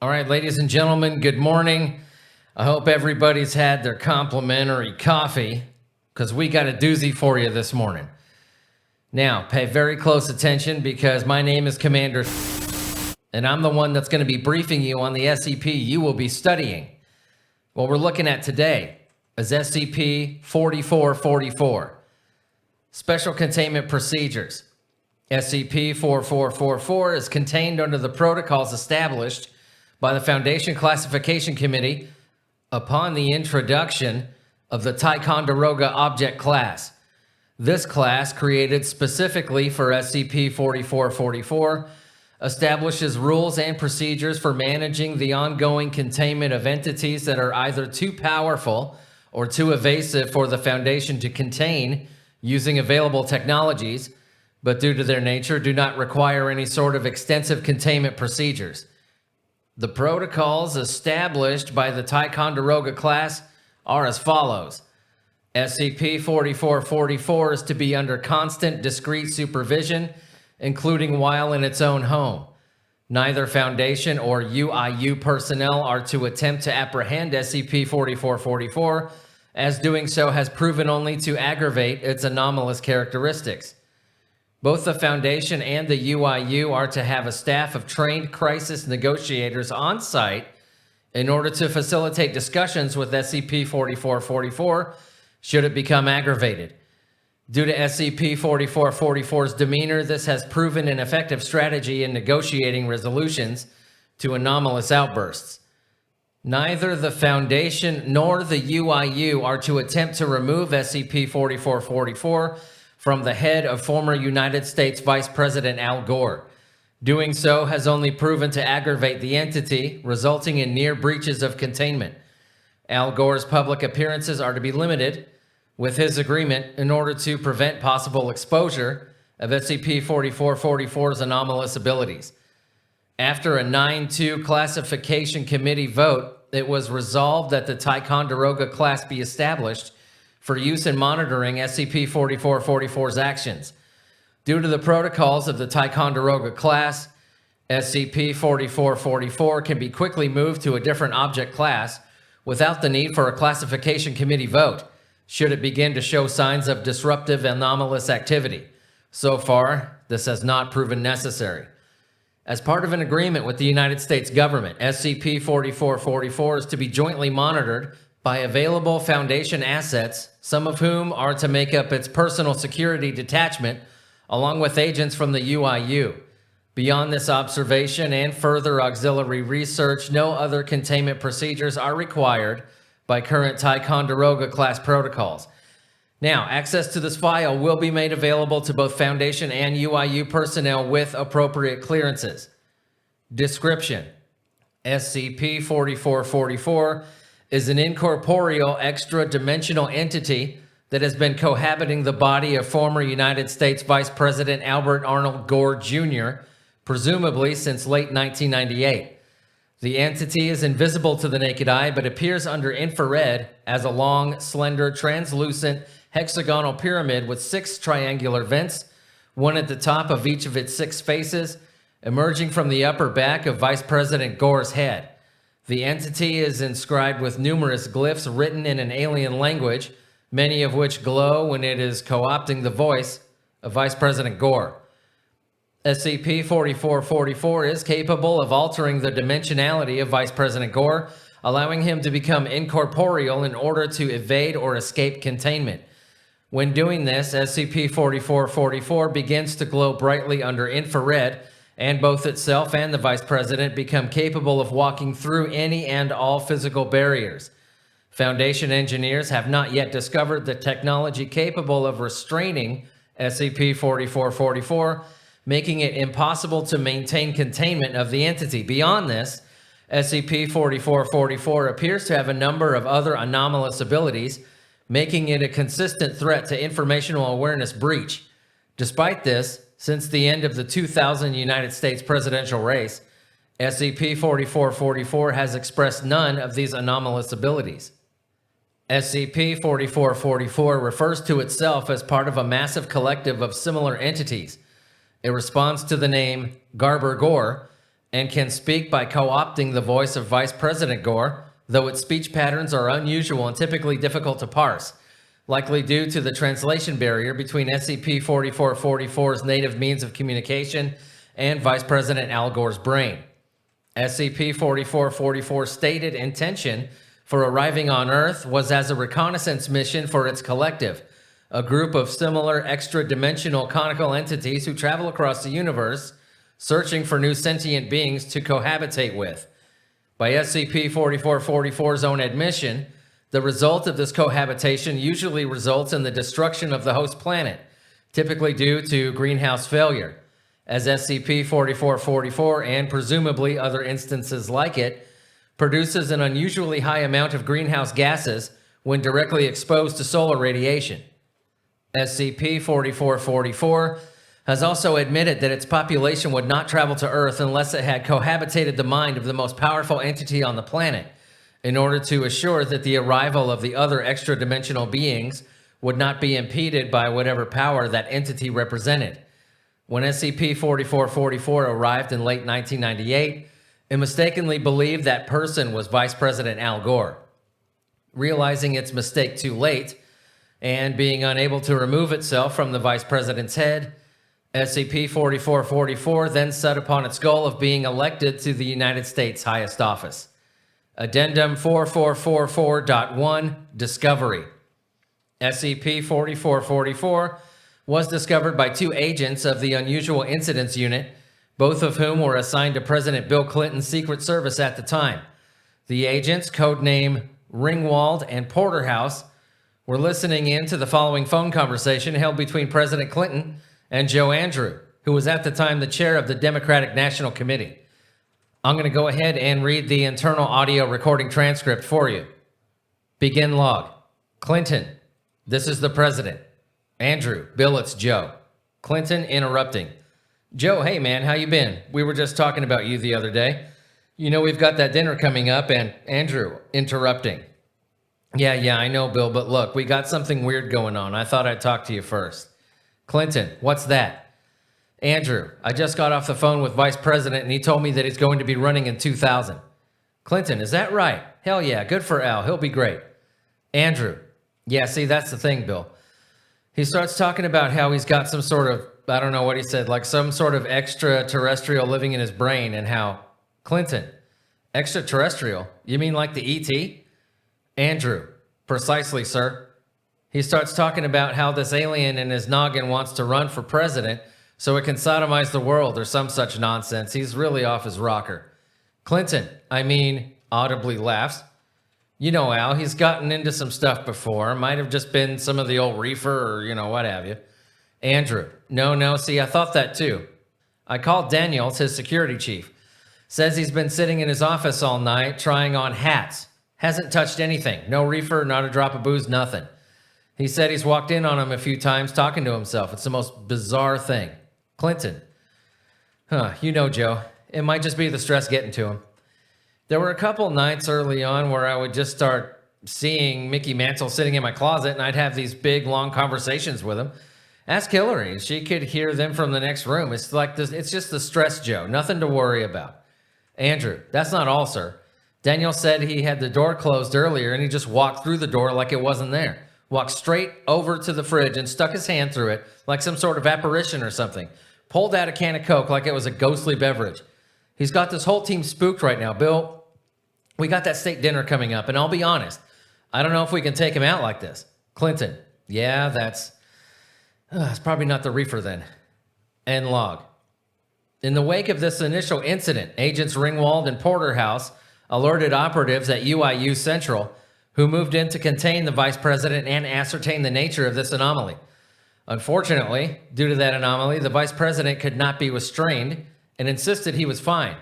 All right, ladies and gentlemen, good morning. I hope everybody's had their complimentary coffee because we got a doozy for you this morning. Now, pay very close attention because my name is Commander and I'm the one that's going to be briefing you on the SCP you will be studying. What we're looking at today is SCP-4444, Special Containment Procedures. SCP-4444 is contained under the protocols established by the Foundation Classification Committee upon the introduction of the TICONDEROGA object class. This class, created specifically for SCP-4444, establishes rules and procedures for managing the ongoing containment of entities that are either too powerful or too evasive for the Foundation to contain using available technologies, but due to their nature do not require any sort of extensive containment procedures. The protocols established by the TICONDEROGA class are as follows. SCP-4444 is to be under constant, discreet supervision, including while in its own home. Neither Foundation or UIU personnel are to attempt to apprehend SCP-4444, as doing so has proven only to aggravate its anomalous characteristics. Both the Foundation and the UIU are to have a staff of trained crisis negotiators on site in order to facilitate discussions with SCP-4444 should it become aggravated. Due to SCP-4444's demeanor, this has proven an effective strategy in negotiating resolutions to anomalous outbursts. Neither the Foundation nor the UIU are to attempt to remove SCP-4444 from the head of former United States Vice President Al Gore. Doing so has only proven to aggravate the entity, resulting in near breaches of containment. Al Gore's public appearances are to be limited, with his agreement, in order to prevent possible exposure of SCP-4444's anomalous abilities. After a 9-2 classification committee vote, it was resolved that the TICONDEROGA class be established for use in monitoring SCP-4444's actions. Due to the protocols of the TICONDEROGA class, SCP-4444 can be quickly moved to a different object class without the need for a classification committee vote, should it begin to show signs of disruptive anomalous activity. So far, this has not proven necessary. As part of an agreement with the United States government, SCP-4444 is to be jointly monitored by available Foundation assets, some of whom are to make up its personal security detachment, along with agents from the UIU. Beyond this observation and further auxiliary research, no other containment procedures are required by current TICONDEROGA class protocols. Now, access to this file will be made available to both Foundation and UIU personnel with appropriate clearances. Description: SCP-4444 is an incorporeal extra-dimensional entity that has been cohabiting the body of former United States Vice President Albert Arnold Gore Jr., presumably since late 1998. The entity is invisible to the naked eye, but appears under infrared as a long, slender, translucent, hexagonal pyramid with 6 triangular vents, one at the top of each of its 6 faces, emerging from the upper back of Vice President Gore's head. The entity is inscribed with numerous glyphs written in an alien language, many of which glow when it is co-opting the voice of Vice President Gore. SCP-4444 is capable of altering the dimensionality of Vice President Gore, allowing him to become incorporeal in order to evade or escape containment. When doing this, SCP-4444 begins to glow brightly under infrared, and both itself and the Vice President become capable of walking through any and all physical barriers. Foundation engineers have not yet discovered the technology capable of restraining SCP-4444, making it impossible to maintain containment of the entity. Beyond this, SCP-4444 appears to have a number of other anomalous abilities, making it a consistent threat to informational awareness breach. Despite this, since the end of the 2000 United States presidential race, SCP-4444 has expressed none of these anomalous abilities. SCP-4444 refers to itself as part of a massive collective of similar entities. It responds to the name Gore and can speak by co-opting the voice of Vice President Gore, though its speech patterns are unusual and typically difficult to parse, likely due to the translation barrier between SCP-4444's native means of communication and Vice President Al Gore's brain. SCP-4444's stated intention for arriving on Earth was as a reconnaissance mission for its collective, a group of similar extra-dimensional conical entities who travel across the universe, searching for new sentient beings to cohabitate with. By SCP-4444's own admission, the result of this cohabitation usually results in the destruction of the host planet, typically due to greenhouse failure, as SCP-4444 and presumably other instances like it produces an unusually high amount of greenhouse gases when directly exposed to solar radiation. SCP-4444 has also admitted that its population would not travel to Earth unless it had cohabitated the mind of the most powerful entity on the planet, in order to assure that the arrival of the other extra-dimensional beings would not be impeded by whatever power that entity represented. When SCP-4444 arrived in late 1998, it mistakenly believed that person was Vice President Al Gore. Realizing its mistake too late, and being unable to remove itself from the Vice President's head, SCP-4444 then set upon its goal of being elected to the United States' highest office. Addendum 4444.1 Discovery. SCP-4444 was discovered by two agents of the Unusual Incidents Unit, both of whom were assigned to President Bill Clinton's Secret Service at the time. The agents, codename Ringwald and Porterhouse, were listening in to the following phone conversation held between President Clinton and Joe Andrew, who was at the time the chair of the Democratic National Committee. I'm going to go ahead and read the internal audio recording transcript for you. Begin log. Clinton, this is the president. Andrew, Bill, it's Joe. Clinton interrupting. Joe, hey man, how you been? We were just talking about you the other day. You know we've got that dinner coming up. And Andrew interrupting. Yeah, I know, Bill, but look, we got something weird going on. I thought I'd talk to you first. Clinton, what's that? Andrew, I just got off the phone with Vice President and he told me that he's going to be running in 2000. Clinton, is that right? Hell yeah, good for Al. He'll be great. Andrew, yeah, see, that's the thing, Bill. He starts talking about how he's got some sort of, I don't know what he said, like some sort of extraterrestrial living in his brain, and how, Clinton, extraterrestrial? You mean like the ET? Andrew, precisely, sir. He starts talking about how this alien in his noggin wants to run for president so it can sodomize the world or some such nonsense. He's really off his rocker. Clinton, audibly laughs. You know, Al, he's gotten into some stuff before. Might have just been some of the old reefer or, what have you. Andrew, no, see, I thought that too. I called Daniels, his security chief. Says he's been sitting in his office all night trying on hats. Hasn't touched anything. No reefer, not a drop of booze, nothing. He said he's walked in on him a few times talking to himself. It's the most bizarre thing. Clinton. You know, Joe, it might just be the stress getting to him. There were a couple nights early on where I would just start seeing Mickey Mantle sitting in my closet and I'd have these big, long conversations with him. Ask Hillary. She could hear them from the next room. It's like this. It's just the stress, Joe. Nothing to worry about. Andrew, that's not all, sir. Daniel said he had the door closed earlier and he just walked through the door like it wasn't there. Walked straight over to the fridge and stuck his hand through it like some sort of apparition or something. Pulled out a can of Coke like it was a ghostly beverage. He's got this whole team spooked right now. Bill, we got that steak dinner coming up, and I'll be honest, I don't know if we can take him out like this. Clinton, yeah, that's probably not the reefer then. End log. In the wake of this initial incident, Agents Ringwald and Porterhouse alerted operatives at UIU Central, who moved in to contain the vice president and ascertain the nature of this anomaly. Unfortunately, due to that anomaly, the vice president could not be restrained and insisted he was fine.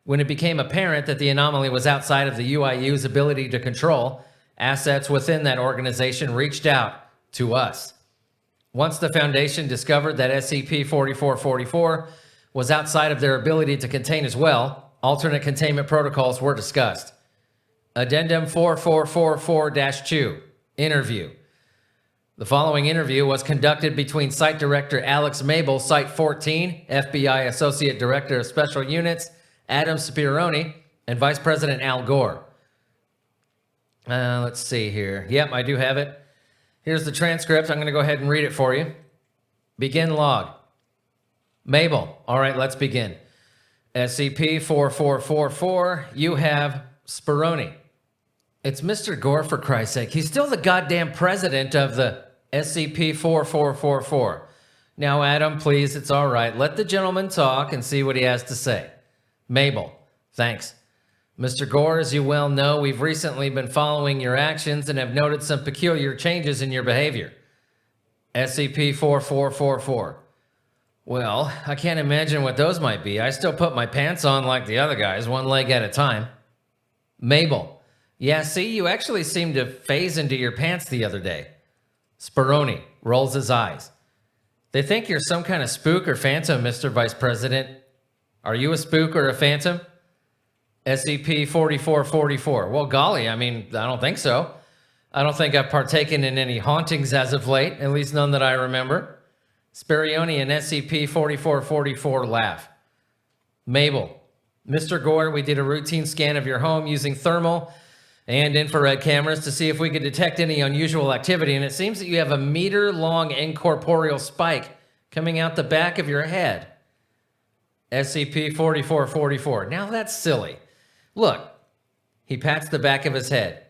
When it became apparent that the anomaly was outside of the UIU's ability to control, assets within that organization reached out to us. Once the Foundation discovered that SCP-4444 was outside of their ability to contain as well, alternate containment protocols were discussed. Addendum 4444-2, Interview. The following interview was conducted between Site Director Alex Mabel, Site 14, FBI Associate Director of Special Units, Adam Spironi, and Vice President Al Gore. Let's see here. Yep, I do have it. Here's the transcript. I'm going to go ahead and read it for you. Begin log. Mabel. All right, let's begin. SCP-4444, you have Spironi. It's Mr. Gore, for Christ's sake. He's still the goddamn president of the SCP-4444. Now, Adam, please, it's all right. Let the gentleman talk and see what he has to say. Mabel. Thanks. Mr. Gore, as you well know, we've recently been following your actions and have noted some peculiar changes in your behavior. SCP-4444. Well, I can't imagine what those might be. I still put my pants on like the other guys, one leg at a time. Mabel. Yeah, see, you actually seemed to phase into your pants the other day. Spironi rolls his eyes. They think you're some kind of spook or phantom, Mr. Vice President. Are you a spook or a phantom? SCP-4444. Well, golly, I mean, I don't think so. I don't think I've partaken in any hauntings as of late, at least none that I remember. Spirioni and SCP-4444 laugh. Mabel. Mr. Gore, we did a routine scan of your home using thermal and infrared cameras to see if we could detect any unusual activity, and it seems that you have a meter-long incorporeal spike coming out the back of your head. SCP-4444. Now that's silly. Look, he pats the back of his head.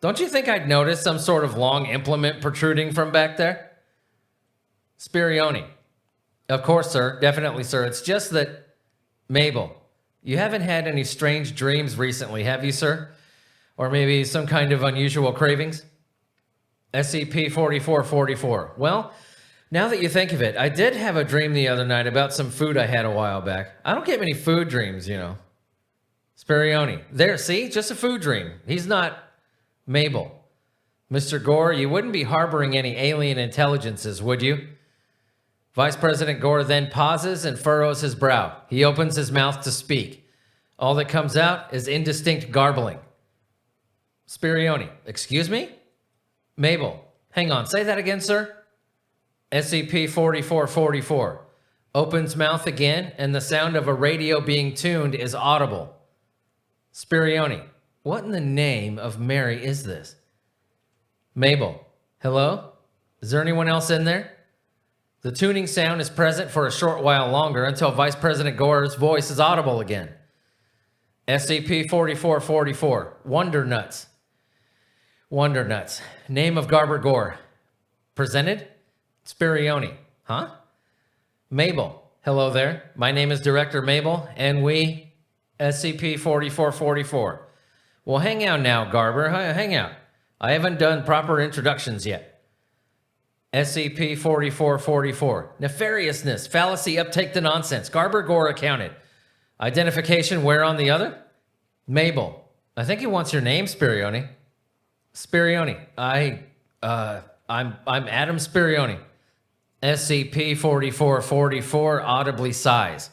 Don't you think I'd notice some sort of long implement protruding from back there? Spirioni. Of course, sir. Definitely, sir. It's just that... Mabel, you haven't had any strange dreams recently, have you, sir? Or maybe some kind of unusual cravings? SCP-4444. Well, now that you think of it, I did have a dream the other night about some food I had a while back. I don't get many food dreams, you know. Spirioni. There, see? Just a food dream. He's not... Mabel. Mr. Gore, you wouldn't be harboring any alien intelligences, would you? Vice President Gore then pauses and furrows his brow. He opens his mouth to speak. All that comes out is indistinct garbling. Spirioni. Excuse me? Mabel. Hang on. Say that again, sir? SCP-4444. Opens mouth again, and the sound of a radio being tuned is audible. Spirioni. What in the name of Mary is this? Mabel. Hello? Is there anyone else in there? The tuning sound is present for a short while longer until Vice President Gore's voice is audible again. SCP-4444. Wonder Nuts. Wonder Nuts. Name of Garber Gore. Presented? Spirioni. Huh? Mabel. Hello there. My name is Director Mabel, and we... SCP-4444. Well, hang out now, Garber. Hang out. I haven't done proper introductions yet. SCP-4444. Nefariousness. Fallacy. Uptake the nonsense. Garber Gore accounted. Identification where on the other? Mabel. I think he wants your name, Spirioni. Spirioni. I'm Adam Spirioni. SCP-4444 audibly sighs.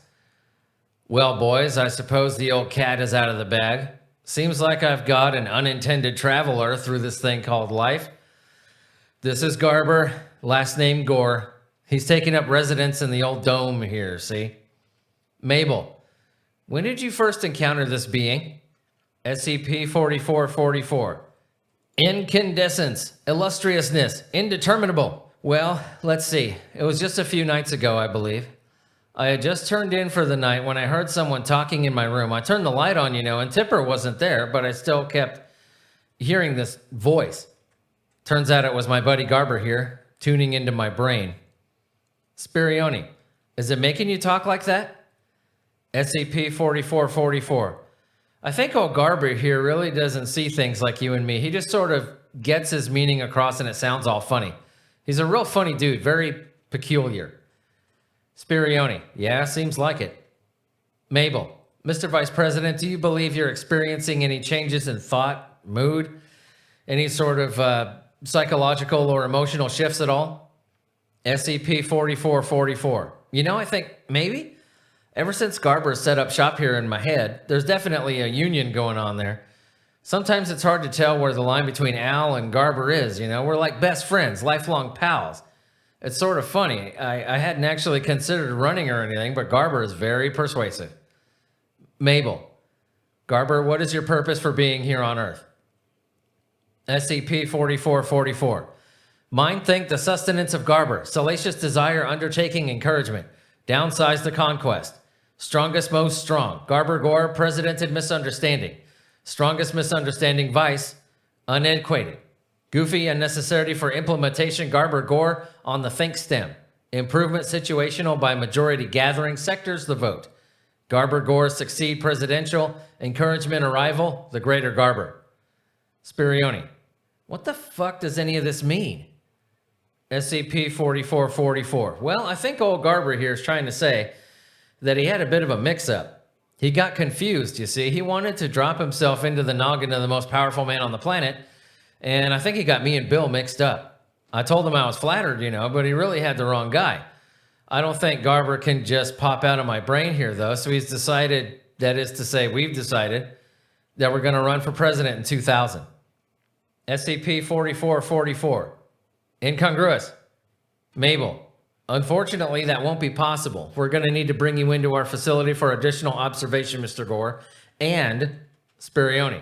Well, boys, I suppose the old cat is out of the bag. Seems like I've got an unintended traveler through this thing called life. This is Garber, last name Gore. He's taking up residence in the old dome here, see? Mabel, when did you first encounter this being? SCP-4444. Incandescence, illustriousness, indeterminable. Well, let's see. It was just a few nights ago, I believe. I had just turned in for the night when I heard someone talking in my room. I turned the light on, and Tipper wasn't there, but I still kept hearing this voice. Turns out it was my buddy Garber here, tuning into my brain. Spirioni, is it making you talk like that? SCP-4444. I think old Garber here really doesn't see things like you and me. He just sort of gets his meaning across and it sounds all funny. He's a real funny dude, very peculiar. Spirioni, yeah, seems like it. Mabel, Mr. Vice President, do you believe you're experiencing any changes in thought, mood, any sort of psychological or emotional shifts at all? SCP-4444. I think maybe. Ever since Garber set up shop here in my head, there's definitely a union going on there. Sometimes it's hard to tell where the line between Al and Garber is, We're like best friends, lifelong pals. It's sort of funny. I hadn't actually considered running or anything, but Garber is very persuasive. Mabel. Garber, what is your purpose for being here on Earth? SCP-4444. Mind think the sustenance of Garber. Salacious desire, undertaking, encouragement. Downsize the conquest. Strongest most strong. Garber Gore, presidented misunderstanding. Strongest misunderstanding vice. Unequated. Goofy and necessity for implementation. Garber Gore on the think stem. Improvement situational by majority gathering. Sectors the vote. Garber Gore succeed presidential. Encouragement arrival. The greater Garber. Spirioni. What the fuck does any of this mean? SCP-4444. Well, I think old Garber here is trying to say that he had a bit of a mix-up. He got confused, you see. He wanted to drop himself into the noggin of the most powerful man on the planet, and I think he got me and Bill mixed up. I told him I was flattered, you know, but he really had the wrong guy. I don't think Garber can just pop out of my brain here, though, so he's decided, that is to say, we've decided, that we're going to run for president in 2000. SCP-4444. Incongruous. Mabel. Unfortunately, that won't be possible. We're going to need to bring you into our facility for additional observation, Mr. Gore. And Spirioni.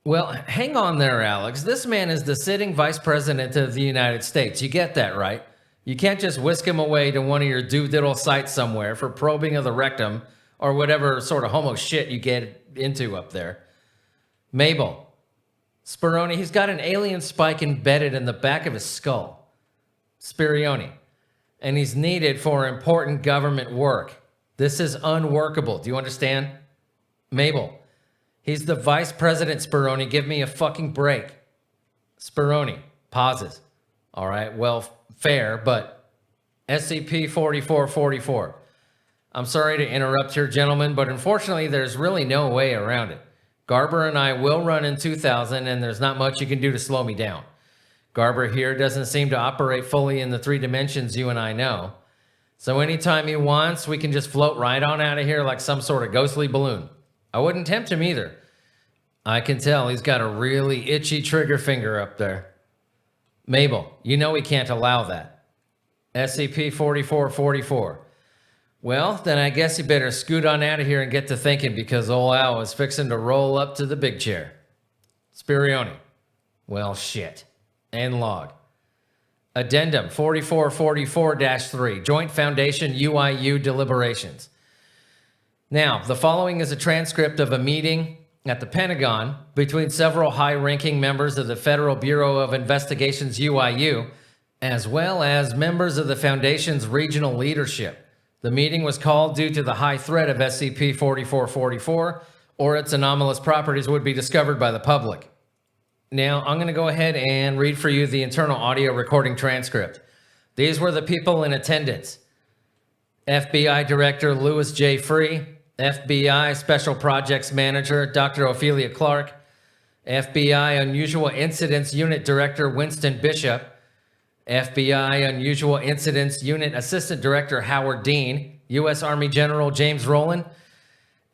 Well, hang on there, Alex. This man is the sitting vice president of the United States. You get that, right? You can't just whisk him away to one of your doodiddle sites somewhere for probing of the rectum or whatever sort of homo shit you get into up there. Mabel. Spironi, he's got an alien spike embedded in the back of his skull. Spirioni. And he's needed for important government work. This is unworkable. Do you understand? Mabel. He's the vice president, Spironi. Give me a fucking break. Spironi. Pauses. All right, well, fair, but SCP-4444. I'm sorry to interrupt here, gentlemen, but unfortunately, there's really no way around it. Garber and I will run in 2000, and there's not much you can do to slow me down. Garber here doesn't seem to operate fully in the 3 dimensions you and I know. So anytime he wants, we can just float right on out of here like some sort of ghostly balloon. I wouldn't tempt him either. I can tell he's got a really itchy trigger finger up there. Mabel, you know we can't allow that. SCP-4444. Well, then I guess you better scoot on out of here and get to thinking because old Al is fixing to roll up to the big chair. Spirioni. Well, shit. End log. Addendum 4444-3, Joint Foundation UIU Deliberations. Now, the following is a transcript of a meeting at the Pentagon between several high-ranking members of the Federal Bureau of Investigation's UIU, as well as members of the Foundation's regional leadership. The meeting was called due to the high threat of SCP-4444, or its anomalous properties would be discovered by the public. Now, I'm going to go ahead and read for you the internal audio recording transcript. These were the people in attendance. FBI Director Louis J. Free, FBI Special Projects Manager Dr. Ophelia Clark, FBI Unusual Incidents Unit Director Winston Bishop, FBI Unusual Incidents Unit Assistant Director Howard Dean, U.S. Army General James Rowland,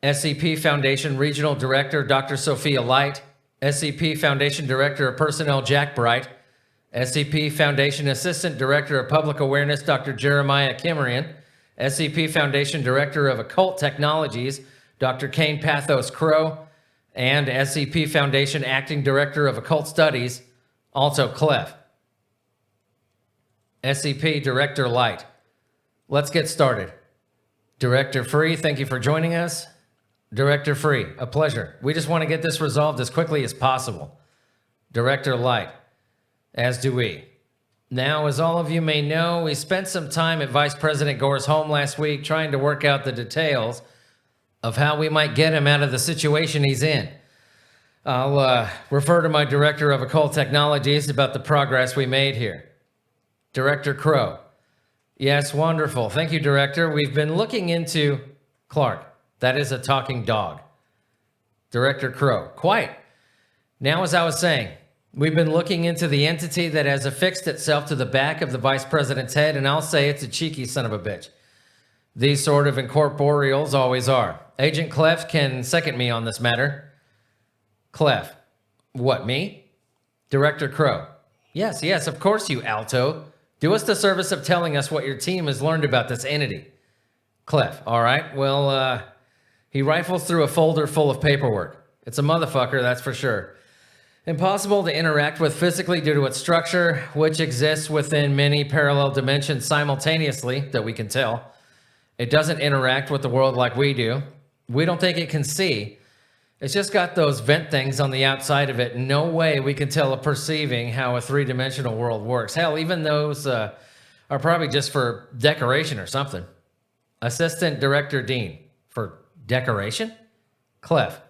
SCP Foundation Regional Director Dr. Sophia Light, SCP Foundation Director of Personnel Jack Bright, SCP Foundation Assistant Director of Public Awareness Dr. Jeremiah Kimmerian, SCP Foundation Director of Occult Technologies Dr. Kane Pathos Crow, and SCP Foundation Acting Director of Occult Studies, also Clef. SCP Director Light. Let's get started. Director Free, thank you for joining us. Director Free, a pleasure. We just want to get this resolved as quickly as possible. Director Light, as do we. Now, as all of you may know, we spent some time at Vice President Gore's home last week trying to work out the details of how we might get him out of the situation he's in. I'll refer to my Director of Occult Technologies about the progress we made here. Director Crow. Yes, wonderful. Thank you, Director. We've been looking into... Clark. That is a talking dog. Director Crow. Quite. Now, as I was saying, we've been looking into the entity that has affixed itself to the back of the Vice President's head, and I'll say it's a cheeky son of a bitch. These sort of incorporeals always are. Agent Clef can second me on this matter. Clef. What, me? Director Crow. Yes, of course you, Alto. Do us the service of telling us what your team has learned about this entity. Clef. All right, well, He rifles through a folder full of paperwork. It's a motherfucker, that's for sure. Impossible to interact with physically due to its structure, which exists within many parallel dimensions simultaneously, that we can tell. It doesn't interact with the world like we do. We don't think it can see. It's just got those vent things on the outside of it. No way we can tell or perceiving how a three-dimensional world works. Hell, even those are probably just for decoration or something. Assistant Director Dean. For decoration? Clef.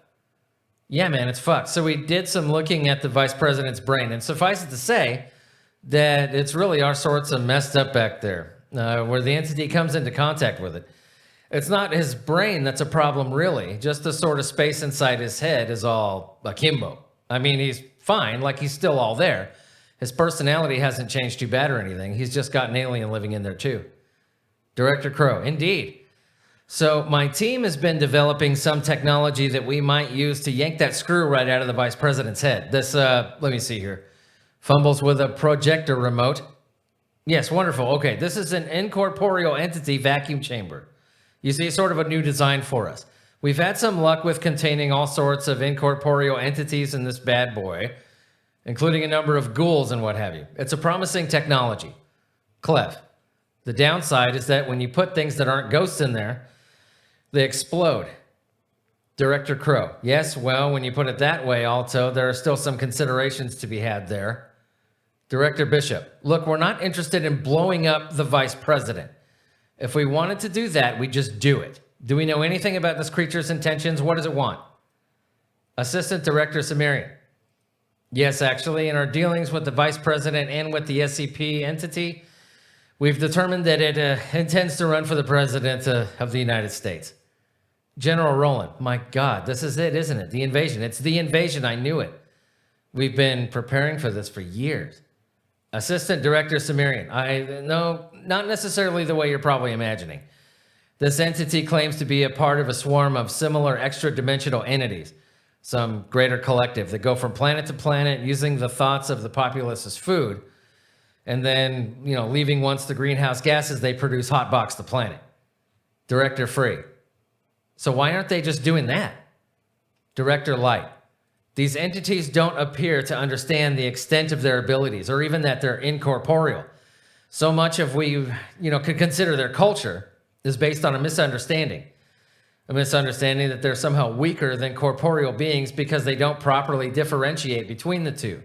Yeah, man, it's fucked. So we did some looking at the vice president's brain, and suffice it to say that it's really all sorts of messed up back there, where the entity comes into contact with it. It's not his brain that's a problem, really. Just the sort of space inside his head is all akimbo. I mean, he's fine, like he's still all there. His personality hasn't changed too bad or anything. He's just got an alien living in there, too. Director Crow, indeed. So my team has been developing some technology that we might use to yank that screw right out of the vice president's head. This, let me see here. Fumbles with a projector remote. Yes, wonderful. Okay, this is an incorporeal entity vacuum chamber. You see, sort of a new design for us. We've had some luck with containing all sorts of incorporeal entities in this bad boy, including a number of ghouls and what have you. It's a promising technology. Clef. The downside is that when you put things that aren't ghosts in there, they explode. Director Crow. Yes, well, when you put it that way, Alto, there are still some considerations to be had there. Director Bishop. Look, we're not interested in blowing up the vice president. If we wanted to do that, we'd just do it. Do we know anything about this creature's intentions? What does it want? Assistant Director Sumerian. Yes, actually, in our dealings with the vice president and with the SCP entity, we've determined that it intends to run for the president of the United States. General Roland, my God, this is it, isn't it? The invasion. It's the invasion. I knew it. We've been preparing for this for years. Assistant Director Sumerian, no, not necessarily the way you're probably imagining. This entity claims to be a part of a swarm of similar extra-dimensional entities, some greater collective that go from planet to planet using the thoughts of the populace as food, and then, leaving once the greenhouse gases they produce hotbox the planet. Director Free. So why aren't they just doing that? Director Light. These entities don't appear to understand the extent of their abilities, or even that they're incorporeal. So much of we, could consider their culture is based on a misunderstanding. A misunderstanding that they're somehow weaker than corporeal beings because they don't properly differentiate between the two.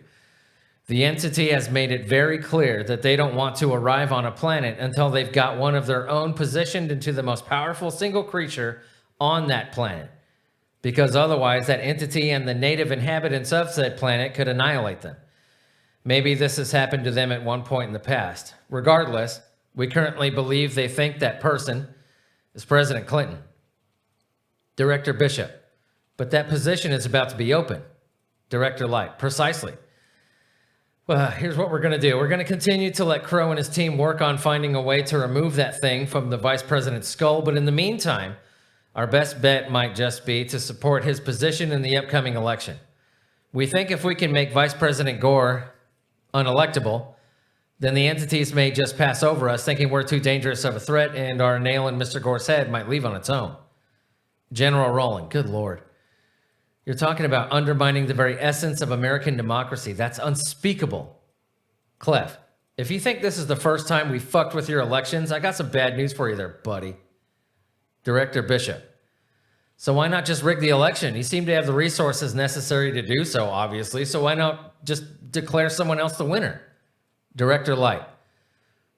The entity has made it very clear that they don't want to arrive on a planet until they've got one of their own positioned into the most powerful single creature on that planet, because otherwise that entity and the native inhabitants of said planet could annihilate them. Maybe this has happened to them at one point in the past. Regardless, we currently believe they think that person is President Clinton. Director Bishop, but that position is about to be open. Director Light, precisely. Well, here's what we're going to do. We're going to continue to let Crow and his team work on finding a way to remove that thing from the vice president's skull, but in the meantime, our best bet might just be to support his position in the upcoming election. We think if we can make Vice President Gore unelectable, then the entities may just pass over us, thinking we're too dangerous of a threat, and our nail in Mr. Gore's head might leave on its own. General Rowland, good Lord. You're talking about undermining the very essence of American democracy. That's unspeakable. Clef, if you think this is the first time we fucked with your elections, I got some bad news for you there, buddy. Director Bishop. So why not just rig the election? You seem to have the resources necessary to do so, obviously, so why not just declare someone else the winner? Director Light.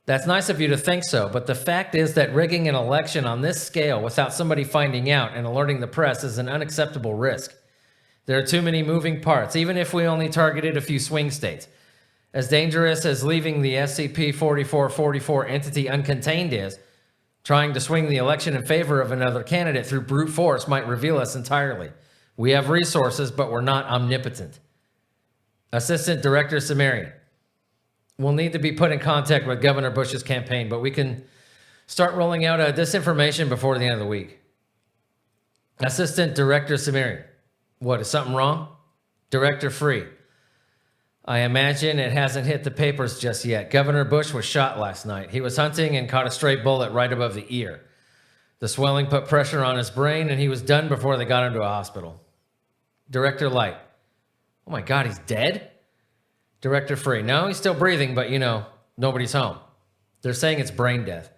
That's nice of you to think so, but the fact is that rigging an election on this scale without somebody finding out and alerting the press is an unacceptable risk. There are too many moving parts, even if we only targeted a few swing states. As dangerous as leaving the SCP-4444 entity uncontained is, trying to swing the election in favor of another candidate through brute force might reveal us entirely. We have resources, but we're not omnipotent. Assistant Director Sumerian. We'll need to be put in contact with Governor Bush's campaign, but we can start rolling out disinformation before the end of the week. Assistant Director Sumerian. What, is something wrong? Director Free. I imagine it hasn't hit the papers just yet. Governor Bush was shot last night. He was hunting and caught a stray bullet right above the ear. The swelling put pressure on his brain, and he was done before they got him to a hospital. Director Light. Oh my God, he's dead? Director Free. No, he's still breathing, but nobody's home. They're saying it's brain death.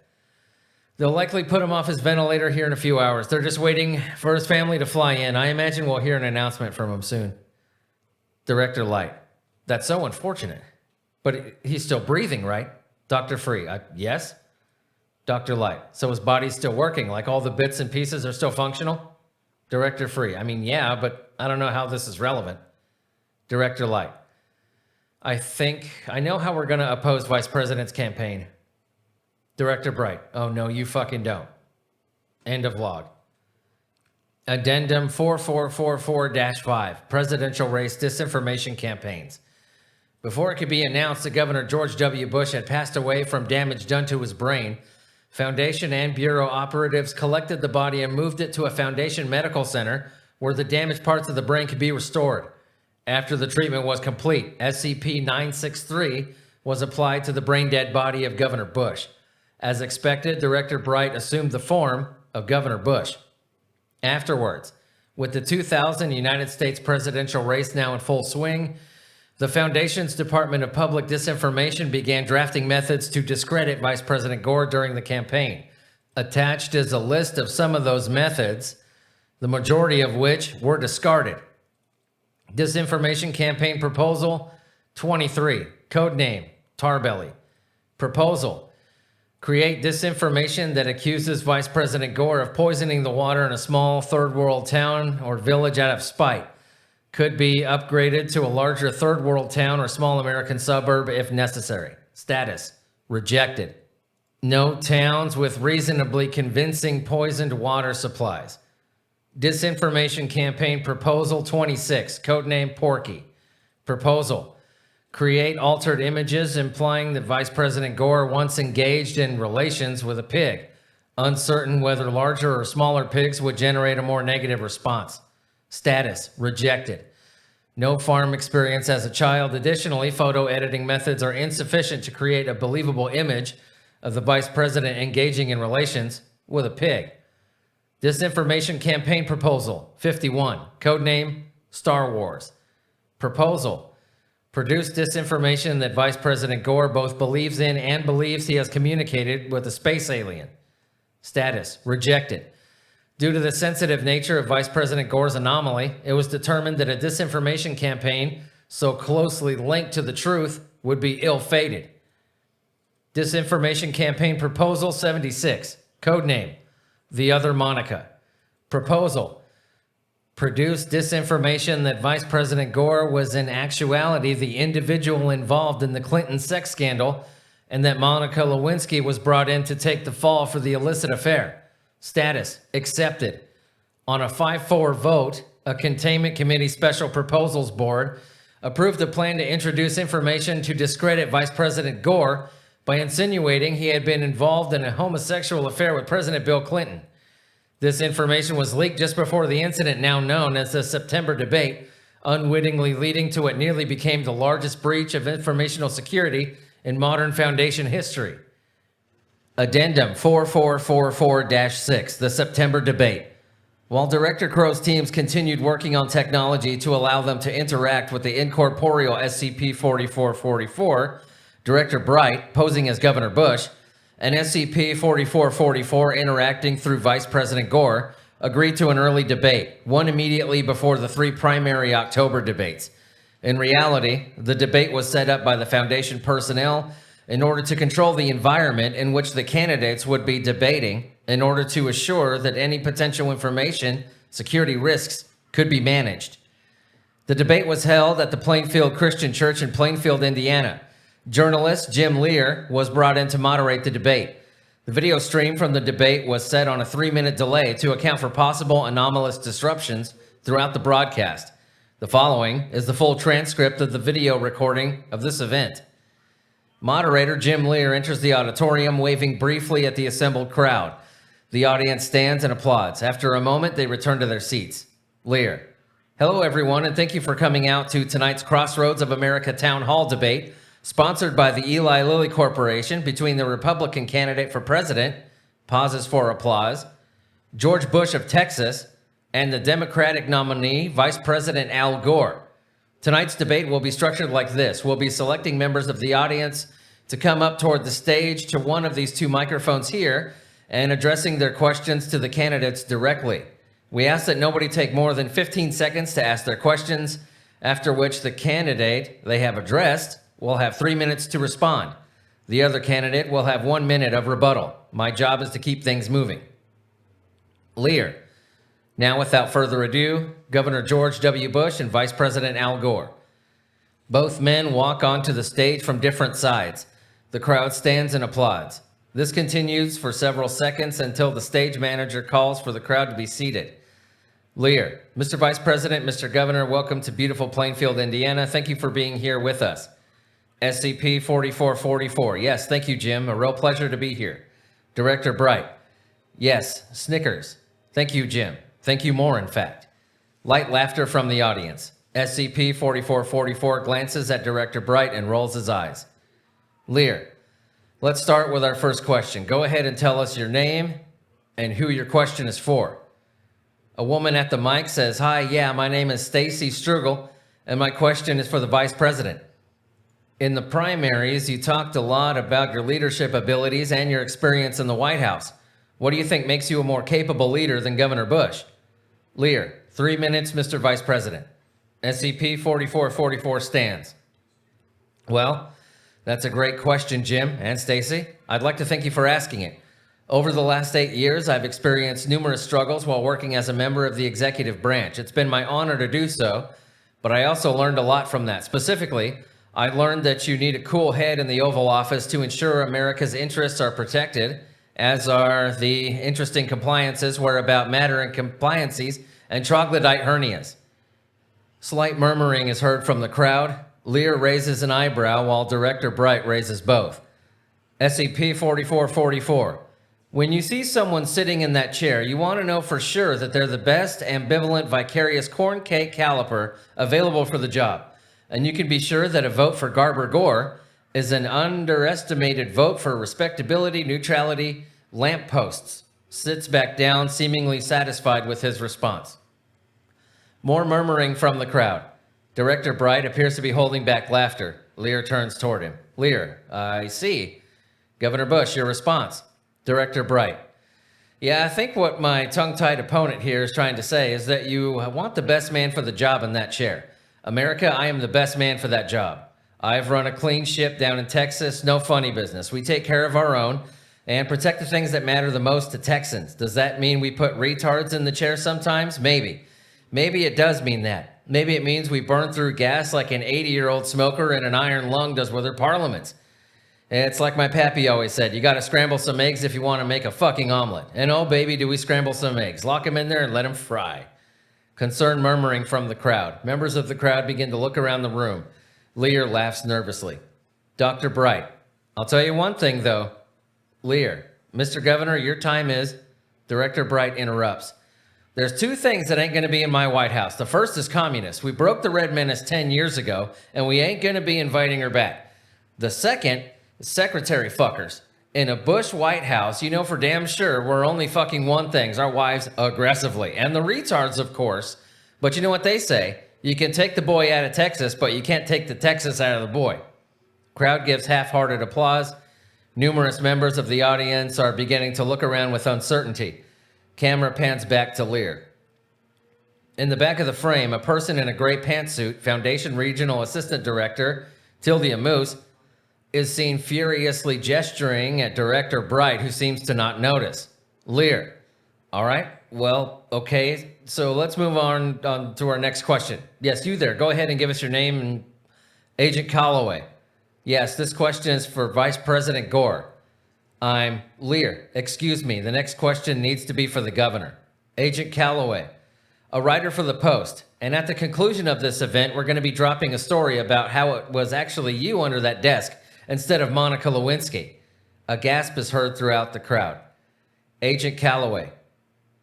They'll likely put him off his ventilator here in a few hours. They're just waiting for his family to fly in. I imagine we'll hear an announcement from him soon. Director Light. That's so unfortunate. But he's still breathing, right? Dr. Free. Yes? Dr. Light. So his body's still working, like all the bits and pieces are still functional? Director Free. Yeah, but I don't know how this is relevant. Director Light. I know how we're going to oppose Vice President's campaign. Director Bright. Oh, no, you fucking don't. End of log. Addendum 4444-5, Presidential Race Disinformation Campaigns. Before it could be announced that Governor George W. Bush had passed away from damage done to his brain, Foundation and Bureau operatives collected the body and moved it to a Foundation medical center where the damaged parts of the brain could be restored. After the treatment was complete, SCP-963 was applied to the brain-dead body of Governor Bush. As expected, Director Bright assumed the form of Governor Bush. Afterwards, with the 2000 United States presidential race now in full swing, the Foundation's Department of Public Disinformation began drafting methods to discredit Vice President Gore during the campaign. Attached is a list of some of those methods, the majority of which were discarded. Disinformation Campaign Proposal 23, codename Tarbelly. Proposal: create disinformation that accuses Vice President Gore of poisoning the water in a small third world town or village out of spite. Could be upgraded to a larger third world town or small American suburb if necessary. Status: rejected. No towns with reasonably convincing poisoned water supplies. Disinformation Campaign Proposal 26, codename Porky. Proposal: create altered images implying that Vice President Gore once engaged in relations with a pig, uncertain whether larger or smaller pigs would generate a more negative response. Status: rejected. No farm experience as a child. Additionally, photo editing methods are insufficient to create a believable image of the Vice President engaging in relations with a pig. Disinformation Campaign Proposal 51, codename Star Wars. Proposal: produce disinformation that Vice President Gore both believes in and believes he has communicated with a space alien. Status: rejected. Due to the sensitive nature of Vice President Gore's anomaly, it was determined that a disinformation campaign so closely linked to the truth would be ill-fated. Disinformation Campaign Proposal 76, codename The Other Monica. Proposal: produce disinformation that Vice President Gore was in actuality the individual involved in the Clinton sex scandal and that Monica Lewinsky was brought in to take the fall for the illicit affair. Status: accepted. On a 5-4 vote, a Containment Committee Special Proposals Board approved a plan to introduce information to discredit Vice President Gore by insinuating he had been involved in a homosexual affair with President Bill Clinton. This information was leaked just before the incident now known as the September debate, unwittingly leading to what nearly became the largest breach of informational security in modern Foundation history. Addendum 4444-6, the September debate. While Director Crow's teams continued working on technology to allow them to interact with the incorporeal SCP-4444, Director Bright, posing as Governor Bush, and SCP-4444 interacting through Vice President Gore, agreed to an early debate, one immediately before the 3 primary October debates. In reality, the debate was set up by the Foundation personnel in order to control the environment in which the candidates would be debating, in order to assure that any potential information security risks could be managed. The debate was held at the Plainfield Christian Church in Plainfield, Indiana. Journalist Jim Lear was brought in to moderate the debate. The video stream from the debate was set on a 3-minute delay to account for possible anomalous disruptions throughout the broadcast. The following is the full transcript of the video recording of this event. Moderator Jim Lear enters the auditorium, waving briefly at the assembled crowd. The audience stands and applauds. After a moment, they return to their seats. Lear: hello, everyone, and thank you for coming out to tonight's Crossroads of America Town Hall debate, sponsored by the Eli Lilly Corporation, between the Republican candidate for president, pauses for applause, George Bush of Texas, and the Democratic nominee, Vice President Al Gore. Tonight's debate will be structured like this. We'll be selecting members of the audience to come up toward the stage to one of these two microphones here and addressing their questions to the candidates directly. We ask that nobody take more than 15 seconds to ask their questions, after which the candidate they have addressed will have 3 minutes to respond. The other candidate will have 1 minute of rebuttal. My job is to keep things moving. Lear. Now, without further ado, Governor George W. Bush and Vice President Al Gore. Both men walk onto the stage from different sides. The crowd stands and applauds. This continues for several seconds until the stage manager calls for the crowd to be seated. Lear. Mr. Vice President, Mr. Governor, welcome to beautiful Plainfield, Indiana. Thank you for being here with us. SCP 4444. Yes, thank you, Jim. A real pleasure to be here. Director Bright. Yes, Snickers. Thank you, Jim. Thank you more, in fact. Light laughter from the audience. SCP 4444 glances at Director Bright and rolls his eyes. Lear. Let's start with our first question. Go ahead and tell us your name and who your question is for. A woman at the mic says, "Hi, yeah, my name is Stacy Strugel, and my question is for the Vice President. In the primaries, you talked a lot about your leadership abilities and your experience in the White House. What do you think makes you a more capable leader than Governor Bush?" Lear. 3 minutes, Mr. Vice President. SCP 4444 stands. Well, that's a great question, Jim and Stacy. I'd like to thank you for asking it. Over the last 8 years, I've experienced numerous struggles while working as a member of the executive branch. It's been my honor to do so, but I also learned a lot from that. Specifically, I learned that you need a cool head in the Oval Office to ensure America's interests are protected, as are the interesting compliances where about matter and compliances and troglodyte hernias. Slight murmuring is heard from the crowd. Lear raises an eyebrow while Director Bright raises both. SCP 4444. When you see someone sitting in that chair, you want to know for sure that they're the best ambivalent vicarious corn cake caliper available for the job. And you can be sure that a vote for Gore is an underestimated vote for respectability, neutrality, lampposts. Sits back down, seemingly satisfied with his response. More murmuring from the crowd. Director Bright appears to be holding back laughter. Lear turns toward him. Lear, I see. Governor Bush, your response. Director Bright. Yeah, I think what my tongue-tied opponent here is trying to say is that you want the best man for the job in that chair. America, I am the best man for that job. I've run a clean ship down in Texas, no funny business. We take care of our own and protect the things that matter the most to Texans. Does that mean we put retards in the chair sometimes? Maybe. Maybe it does mean that. Maybe it means we burn through gas like an 80-year-old smoker in an iron lung does with her parliaments. It's like my pappy always said, you gotta scramble some eggs if you want to make a fucking omelet. And oh baby, do we scramble some eggs. Lock them in there and let them fry. Concerned murmuring from the crowd. Members of the crowd begin to look around the room. Lear laughs nervously. Dr. Bright. I'll tell you one thing though. Lear. Mr. Governor, your time is... Director Bright interrupts. There's two things that ain't gonna be in my White House. The first is communist. We broke the Red Menace 10 years ago, and we ain't gonna be inviting her back. The second is secretary fuckers. In a Bush White House, you know for damn sure we're only fucking one things, our wives aggressively. And the retards, of course. But you know what they say? You can take the boy out of Texas, but you can't take the Texas out of the boy. Crowd gives half-hearted applause. Numerous members of the audience are beginning to look around with uncertainty. Camera pans back to Lear. In the back of the frame, a person in a gray pantsuit, Foundation Regional Assistant Director, Tildia Moose, is seen furiously gesturing at Director Bright, who seems to not notice. Lear. All right, well, okay, so let's move on to our next question. Yes, you there, go ahead and give us your name and Agent Calloway. Yes, this question is for Vice President Gore. I'm Lear. Excuse me, the next question needs to be for the governor. Agent Calloway, a writer for the Post. And at the conclusion of this event, we're going to be dropping a story about how it was actually you under that desk instead of Monica Lewinsky. A gasp is heard throughout the crowd. Agent Calloway,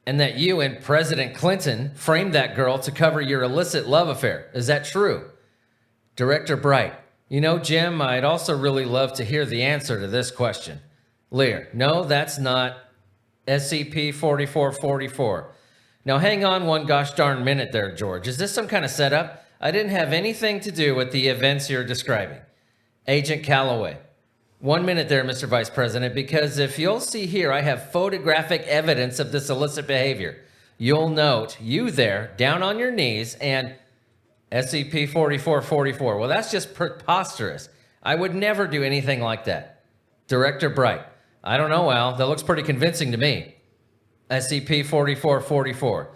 and that you and President Clinton framed that girl to cover your illicit love affair. Is that true? Director Bright, you know, Jim, I'd also really love to hear the answer to this question. Lear, no, that's not. SCP-4444. Now hang on one gosh darn minute there, George. Is this some kind of setup? I didn't have anything to do with the events you're describing. Agent Calloway. 1 minute there, Mr. Vice President, because if you'll see here, I have photographic evidence of this illicit behavior. You'll note, you there, down on your knees, and SCP-4444. Well, that's just preposterous. I would never do anything like that. Director Bright. I don't know, Al. That looks pretty convincing to me. SCP-4444.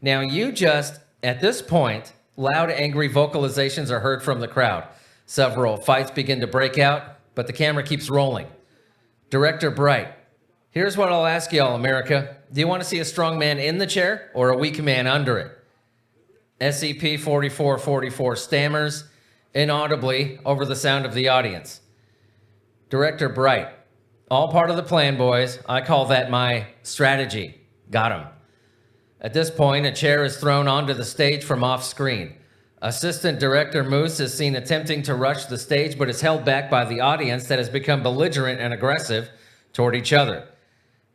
Now, you just, at this point, loud, angry vocalizations are heard from the crowd. Several fights begin to break out, but the camera keeps rolling. Director Bright. Here's what I'll ask y'all, America. Do you want to see a strong man in the chair or a weak man under it? SCP-4444 stammers inaudibly over the sound of the audience. Director Bright. All part of the plan, boys. I call that my strategy. Got him. At this point, a chair is thrown onto the stage from off-screen. Assistant Director Moose is seen attempting to rush the stage, but is held back by the audience that has become belligerent and aggressive toward each other.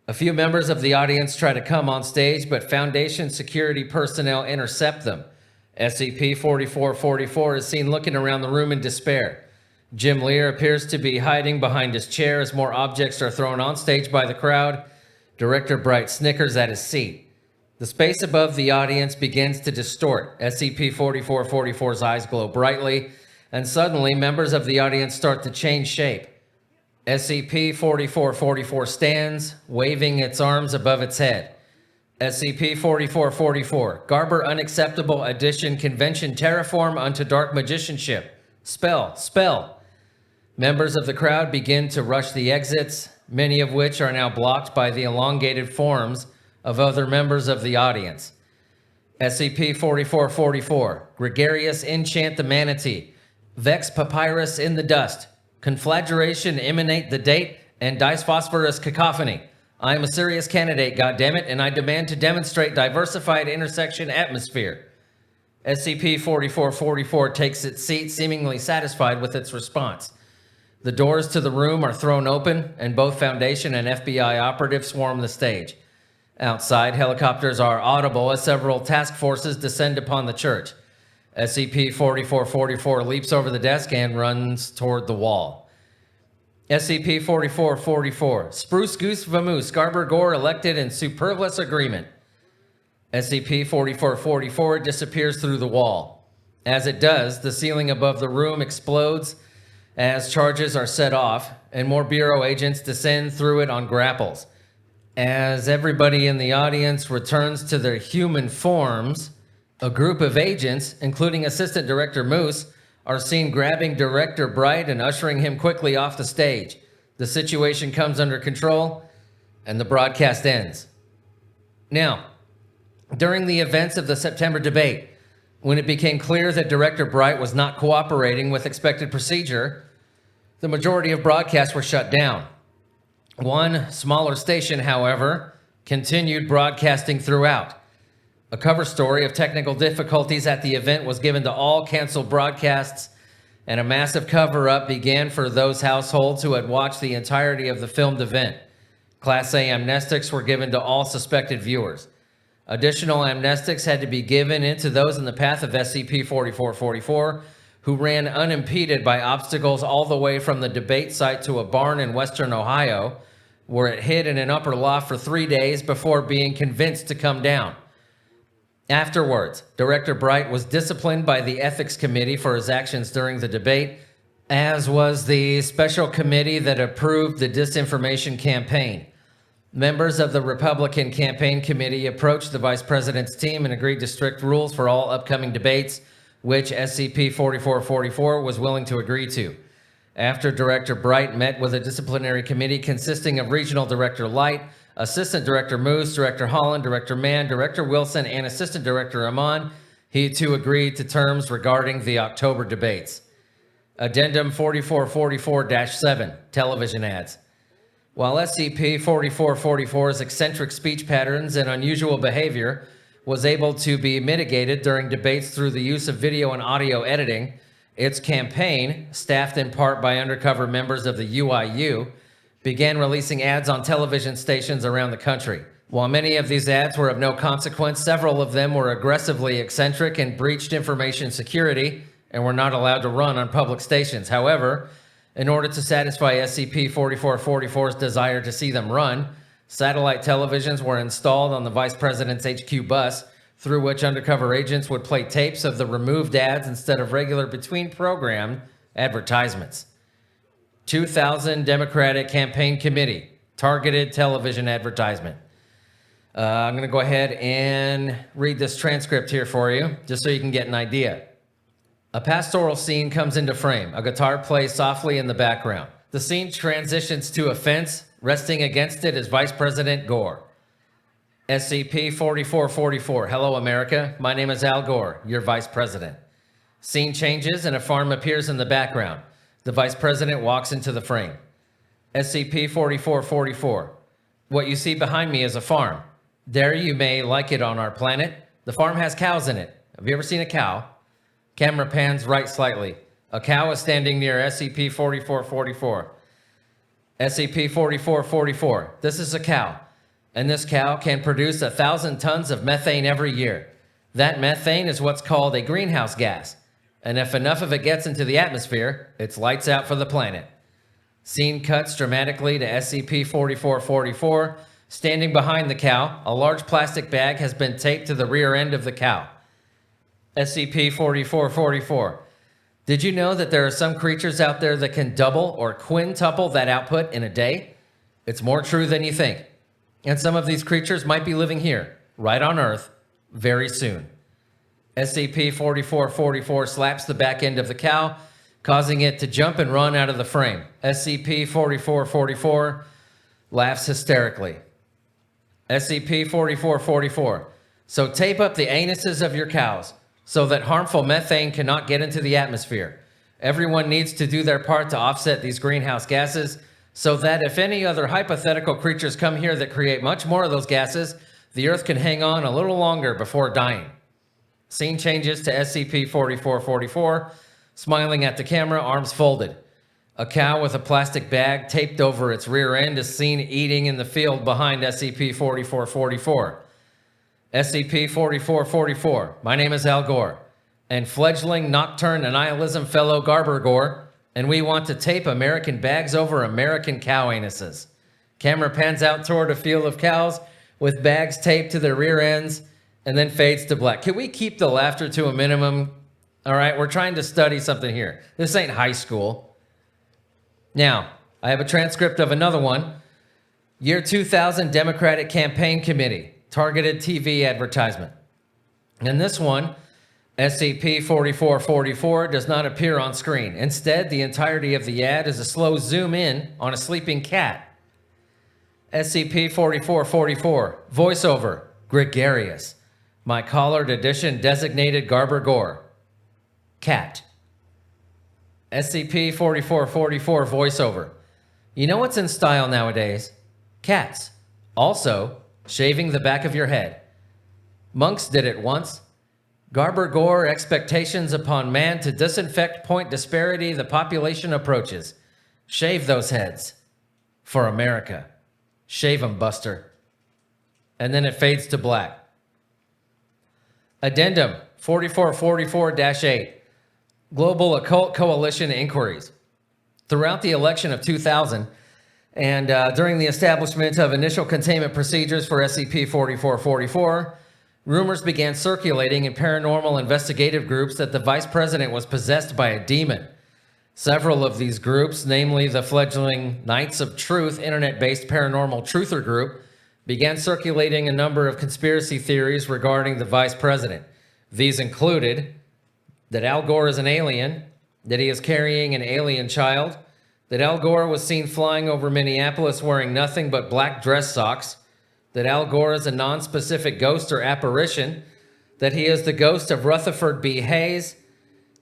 A few members of the audience try to come on stage, but Foundation security personnel intercept them. SCP-4444 is seen looking around the room in despair. Jim Lear appears to be hiding behind his chair as more objects are thrown on stage by the crowd. Director Bright snickers at his seat. The space above the audience begins to distort. SCP-4444's eyes glow brightly, and suddenly members of the audience start to change shape. SCP-4444 stands, waving its arms above its head. SCP-4444, Garber Unacceptable Addition Convention Terraform unto Dark Magicianship. Spell. Members of the crowd begin to rush the exits, many of which are now blocked by the elongated forms of other members of the audience. SCP-4444, Gregarious Enchant the Manatee, Vex Papyrus in the Dust, Conflagration Emanate the Date, and Dice Phosphorus Cacophony. I am a serious candidate, goddammit, and I demand to demonstrate diversified intersection atmosphere. SCP-4444 takes its seat, seemingly satisfied with its response. The doors to the room are thrown open, and both Foundation and FBI operatives swarm the stage. Outside, helicopters are audible as several task forces descend upon the church. SCP-4444 leaps over the desk and runs toward the wall. SCP-4444, Spruce Goose Vamoose, Garber Gore elected in superfluous agreement. SCP-4444 disappears through the wall. As it does, the ceiling above the room explodes as charges are set off, and more Bureau agents descend through it on grapples. As everybody in the audience returns to their human forms, a group of agents, including Assistant Director Moose, are seen grabbing Director Bright and ushering him quickly off the stage. The situation comes under control, and the broadcast ends. Now, during the events of the September debate, when it became clear that Director Bright was not cooperating with expected procedure, the majority of broadcasts were shut down. One smaller station, however, continued broadcasting throughout. A cover story of technical difficulties at the event was given to all canceled broadcasts, and a massive cover-up began for those households who had watched the entirety of the filmed event. Class A amnestics were given to all suspected viewers. Additional amnestics had to be given into those in the path of SCP-4444, who ran unimpeded by obstacles all the way from the debate site to a barn in western Ohio, where it hid in an upper loft for 3 days before being convinced to come down. Afterwards, Director Bright was disciplined by the Ethics Committee for his actions during the debate, as was the special committee that approved the disinformation campaign. Members of the Republican Campaign Committee approached the Vice President's team and agreed to strict rules for all upcoming debates, which SCP-4444 was willing to agree to. After Director Bright met with a disciplinary committee consisting of Regional Director Light, Assistant Director Moose, Director Holland, Director Mann, Director Wilson, and Assistant Director Amon, he too agreed to terms regarding the October debates. Addendum 4444-7, television ads. While SCP-4444's eccentric speech patterns and unusual behavior was able to be mitigated during debates through the use of video and audio editing, its campaign, staffed in part by undercover members of the UIU, began releasing ads on television stations around the country. While many of these ads were of no consequence, several of them were aggressively eccentric and breached information security and were not allowed to run on public stations. However, in order to satisfy SCP-4444's desire to see them run, satellite televisions were installed on the Vice President's HQ bus, through which undercover agents would play tapes of the removed ads instead of regular between-program advertisements. 2000 Democratic Campaign Committee, targeted television advertisement. I'm going to go ahead and read this transcript here for you, just so you can get an idea. A pastoral scene comes into frame. A guitar plays softly in the background. The scene transitions to a fence. Resting against it is Vice President Gore. SCP-4444, hello America. My name is Al Gore, your Vice President. Scene changes and a farm appears in the background. The Vice President walks into the frame. SCP-4444, what you see behind me is a farm. There you may like it on our planet. The farm has cows in it. Have you ever seen a cow? Camera pans right slightly. A cow is standing near SCP-4444. SCP-4444, this is a cow. And this cow can produce 1,000 tons of methane every year. That methane is what's called a greenhouse gas. And if enough of it gets into the atmosphere, it's lights out for the planet. Scene cuts dramatically to SCP-4444. Standing behind the cow, a large plastic bag has been taped to the rear end of the cow. SCP-4444. Did you know that there are some creatures out there that can double or quintuple that output in a day? It's more true than you think. And some of these creatures might be living here, right on Earth, very soon. SCP-4444 slaps the back end of the cow, causing it to jump and run out of the frame. SCP-4444 laughs hysterically. SCP-4444. So tape up the anuses of your cows so that harmful methane cannot get into the atmosphere. Everyone needs to do their part to offset these greenhouse gases so that if any other hypothetical creatures come here that create much more of those gases, the Earth can hang on a little longer before dying. Scene changes to SCP-4444, smiling at the camera, arms folded. A cow with a plastic bag taped over its rear end is seen eating in the field behind SCP-4444. SCP-4444, my name is Al Gore, and fledgling nocturne annihilism fellow Garber Gore, and we want to tape American bags over American cow anuses. Camera pans out toward a field of cows with bags taped to their rear ends and then fades to black. Can we keep the laughter to a minimum? All right, we're trying to study something here. This ain't high school. Now, I have a transcript of another one. Year 2000 Democratic Campaign Committee, targeted TV advertisement. And this one, SCP-4444 does not appear on screen. Instead, the entirety of the ad is a slow zoom in on a sleeping cat. SCP-4444, voiceover, gregarious. My collared edition designated Garber Gore. Cat. SCP-4444 voiceover. You know what's in style nowadays? Cats. Also, shaving the back of your head. Monks did it once. Garber Gore expectations upon man to disinfect point disparity the population approaches. Shave those heads. For America. Shave 'em, Buster. And then it fades to black. Addendum 4444-8. Global Occult Coalition Inquiries. Throughout the election of 2000 and during the establishment of initial containment procedures for SCP-4444, rumors began circulating in paranormal investigative groups that the Vice President was possessed by a demon. Several of these groups, namely the fledgling Knights of Truth internet-based paranormal truther group, began circulating a number of conspiracy theories regarding the Vice President. These included that Al Gore is an alien, that he is carrying an alien child, that Al Gore was seen flying over Minneapolis wearing nothing but black dress socks, that Al Gore is a non-specific ghost or apparition, that he is the ghost of Rutherford B. Hayes,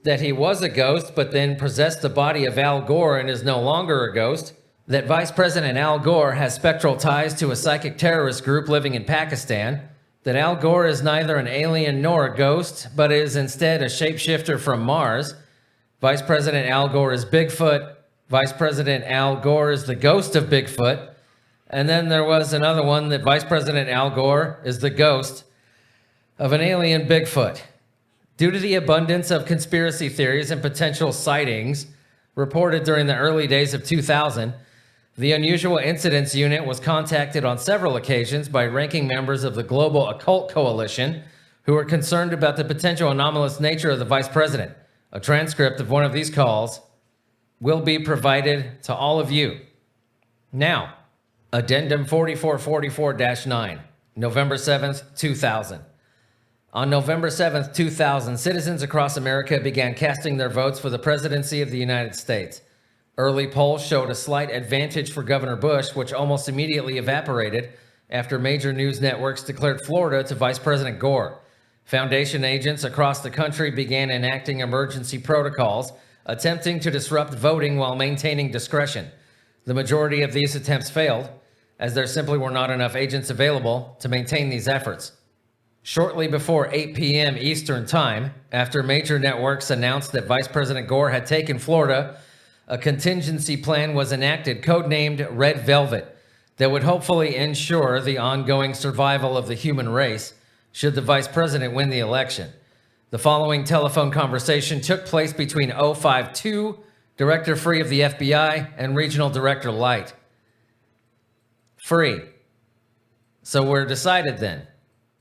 that he was a ghost but then possessed the body of Al Gore and is no longer a ghost, that Vice President Al Gore has spectral ties to a psychic terrorist group living in Pakistan, that Al Gore is neither an alien nor a ghost, but is instead a shapeshifter from Mars. Vice President Al Gore is Bigfoot, Vice President Al Gore is the ghost of Bigfoot. And then there was another one that Vice President Al Gore is the ghost of an alien Bigfoot. Due to the abundance of conspiracy theories and potential sightings reported during the early days of 2000, the Unusual Incidents Unit was contacted on several occasions by ranking members of the Global Occult Coalition who were concerned about the potential anomalous nature of the Vice President. A transcript of one of these calls will be provided to all of you. Now, Addendum 4444-9, November 7th, 2000. On November 7th, 2000, citizens across America began casting their votes for the presidency of the United States. Early polls showed a slight advantage for Governor Bush, which almost immediately evaporated after major news networks declared Florida to Vice President Gore. Foundation agents across the country began enacting emergency protocols, attempting to disrupt voting while maintaining discretion. The majority of these attempts failed, as there simply were not enough agents available to maintain these efforts. Shortly before 8 p.m. Eastern Time, after major networks announced that Vice President Gore had taken Florida, a contingency plan was enacted, codenamed Red Velvet, that would hopefully ensure the ongoing survival of the human race should the Vice President win the election. The following telephone conversation took place between 052, Director Free of the FBI, and Regional Director Light. Free. So we're decided then.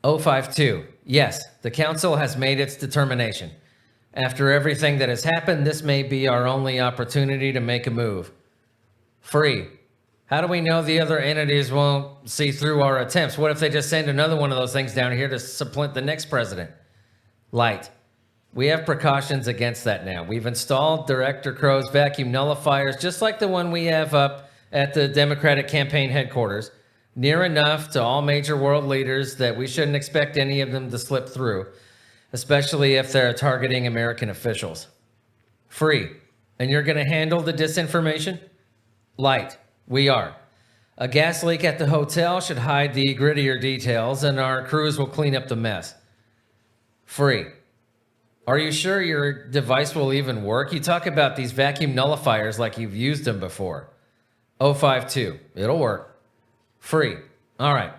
052. Yes, the council has made its determination. After everything that has happened, this may be our only opportunity to make a move. Free. How do we know the other entities won't see through our attempts? What if they just send another one of those things down here to supplant the next president? Light. We have precautions against that now. We've installed Director Crow's vacuum nullifiers, just like the one we have up at the Democratic campaign headquarters, near enough to all major world leaders that we shouldn't expect any of them to slip through, especially if they're targeting American officials. Free. And you're going to handle the disinformation? Light. We are. A gas leak at the hotel should hide the grittier details, and our crews will clean up the mess. Free. Are you sure your device will even work? You talk about these vacuum nullifiers like you've used them before. 052. It'll work. Free. All right.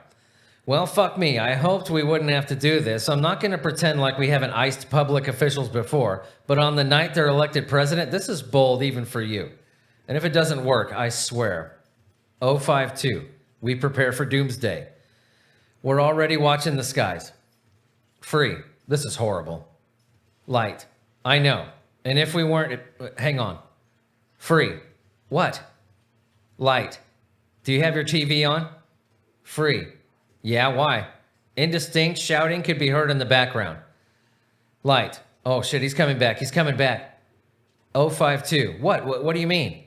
Well, fuck me. I hoped we wouldn't have to do this. I'm not going to pretend like we haven't iced public officials before, but on the night they're elected president, this is bold even for you. And if it doesn't work, I swear. 052. We prepare for doomsday. We're already watching the skies. Free. This is horrible. Light. I know. And if we weren't... Hang on. Free. What? Light. Do you have your TV on? Free. Yeah, why? Indistinct shouting could be heard in the background. Light. Oh shit, he's coming back. He's coming back. 052. What do you mean?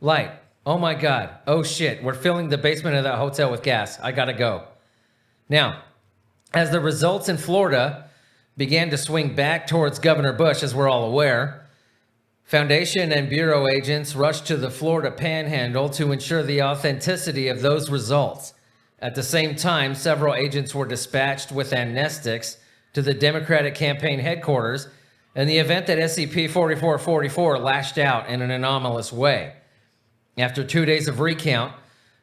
Light. Oh my God. Oh shit, we're filling the basement of that hotel with gas. I gotta go. Now, as the results in Florida began to swing back towards Governor Bush, as we're all aware, Foundation and Bureau agents rushed to the Florida Panhandle to ensure the authenticity of those results. At the same time, several agents were dispatched with amnestics to the Democratic campaign headquarters in the event that SCP-4444 lashed out in an anomalous way. After 2 days of recount,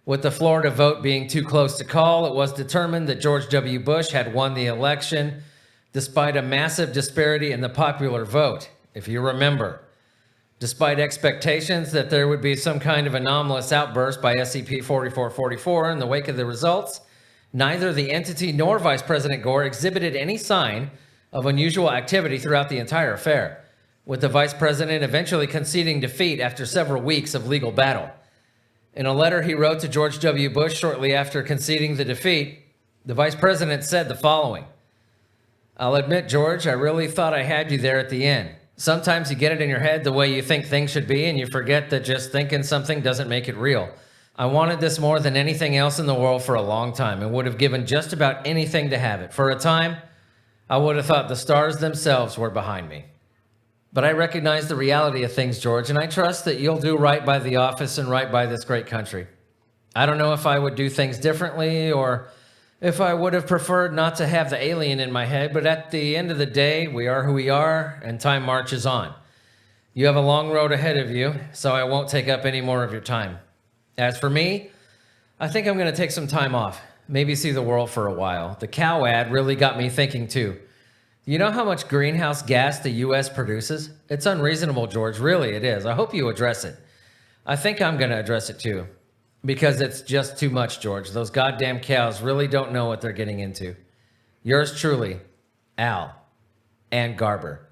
with the Florida vote being too close to call, it was determined that George W. Bush had won the election despite a massive disparity in the popular vote, if you remember. Despite expectations that there would be some kind of anomalous outburst by SCP-4444 in the wake of the results, neither the entity nor Vice President Gore exhibited any sign of unusual activity throughout the entire affair, with the Vice President eventually conceding defeat after several weeks of legal battle. In a letter he wrote to George W. Bush shortly after conceding the defeat, the Vice President said the following: "I'll admit, George, I really thought I had you there at the end. Sometimes you get it in your head the way you think things should be, and you forget that just thinking something doesn't make it real. I wanted this more than anything else in the world for a long time, and would have given just about anything to have it. For a time, I would have thought the stars themselves were behind me. But I recognize the reality of things, George, and I trust that you'll do right by the office and right by this great country. I don't know if I would do things differently, or if I would have preferred not to have the alien in my head, but at the end of the day, we are who we are, and time marches on. You have a long road ahead of you, so I won't take up any more of your time. As for me, I think I'm going to take some time off, maybe see the world for a while. The cow ad really got me thinking too. You know how much greenhouse gas the U.S. produces? It's unreasonable, George. Really, it is. I hope you address it. I think I'm going to address it too, because it's just too much, George. Those goddamn cows really don't know what they're getting into. Yours truly, Al and Garber.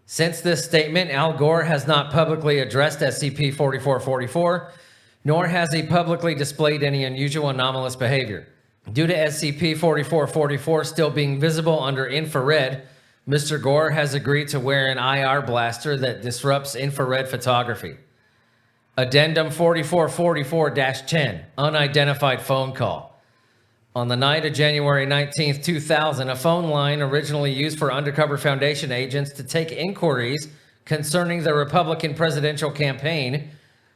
Since this statement, Al Gore has not publicly addressed SCP-4444, nor has he publicly displayed any unusual anomalous behavior. Due to SCP-4444 still being visible under infrared, Mr. Gore has agreed to wear an IR blaster that disrupts infrared photography. Addendum 4444-10, unidentified phone call. On the night of January 19, 2000, a phone line originally used for undercover Foundation agents to take inquiries concerning the Republican presidential campaign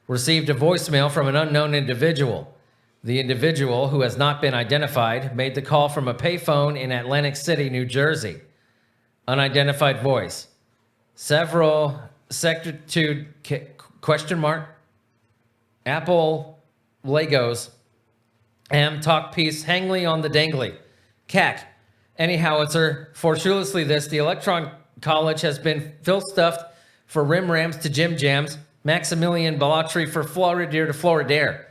received a voicemail from an unknown individual. The individual, who has not been identified, made the call from a payphone in Atlantic City, New Jersey. Unidentified voice. Several sectitude question mark. Apple Legos. Talk piece hangly on the dangly. Cack. Any howitzer. Fortuitously this, the Electron College has been fill-stuffed for rim rams to jim jams. Maximilian Ballatry for Florideer to Floridaire.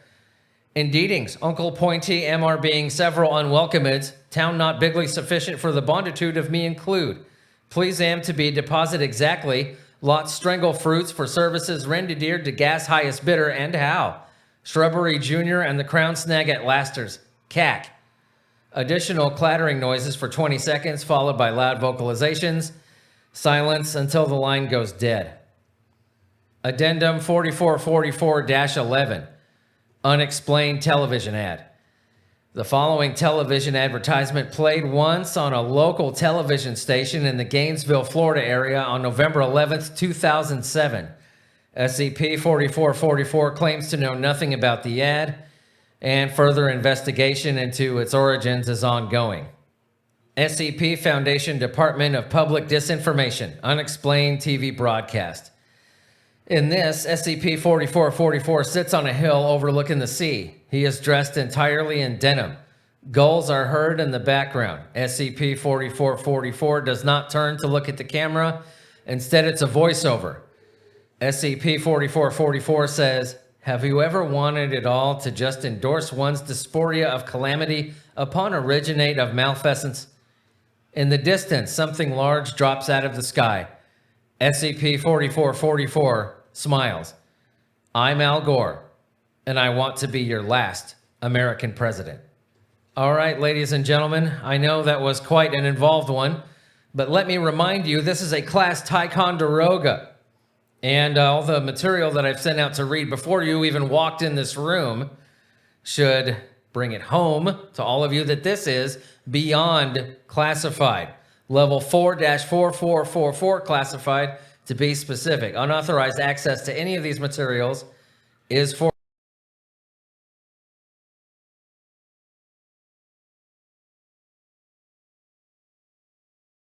Indeedings, Uncle Pointy, MR being several unwelcomeds, town not bigly sufficient for the bonditude of me include. Please am to be deposit exactly, lot strangle fruits for services rendered to gas highest bidder and how. Shrubbery Junior and the Crown Snag at Lasters. Cack. Additional clattering noises for 20 seconds, followed by loud vocalizations. Silence until the line goes dead. Addendum 4444-11. Unexplained television ad. The following television advertisement played once on a local television station in the Gainesville, Florida area on November 11th, 2007. SCP-4444 claims to know nothing about the ad, and further investigation into its origins is ongoing. SCP Foundation Department of Public Disinformation, unexplained TV broadcast. In this, SCP-4444 sits on a hill overlooking the sea. He is dressed entirely in denim. Gulls are heard in the background. SCP-4444 does not turn to look at the camera. Instead, it's a voiceover. SCP-4444 says, "Have you ever wanted it all to just endorse one's dysphoria of calamity upon originate of malfeasance? In the distance, something large drops out of the sky. SCP-4444 smiles. I'm Al Gore, and I want to be your last American president." All right, ladies and gentlemen, I know that was quite an involved one, but let me remind you, this is a class TICONDEROGA. And all the material that I've sent out to read before you even walked in this room should bring it home to all of you that this is beyond classified. Level 4-4444 classified, to be specific. Unauthorized access to any of these materials is for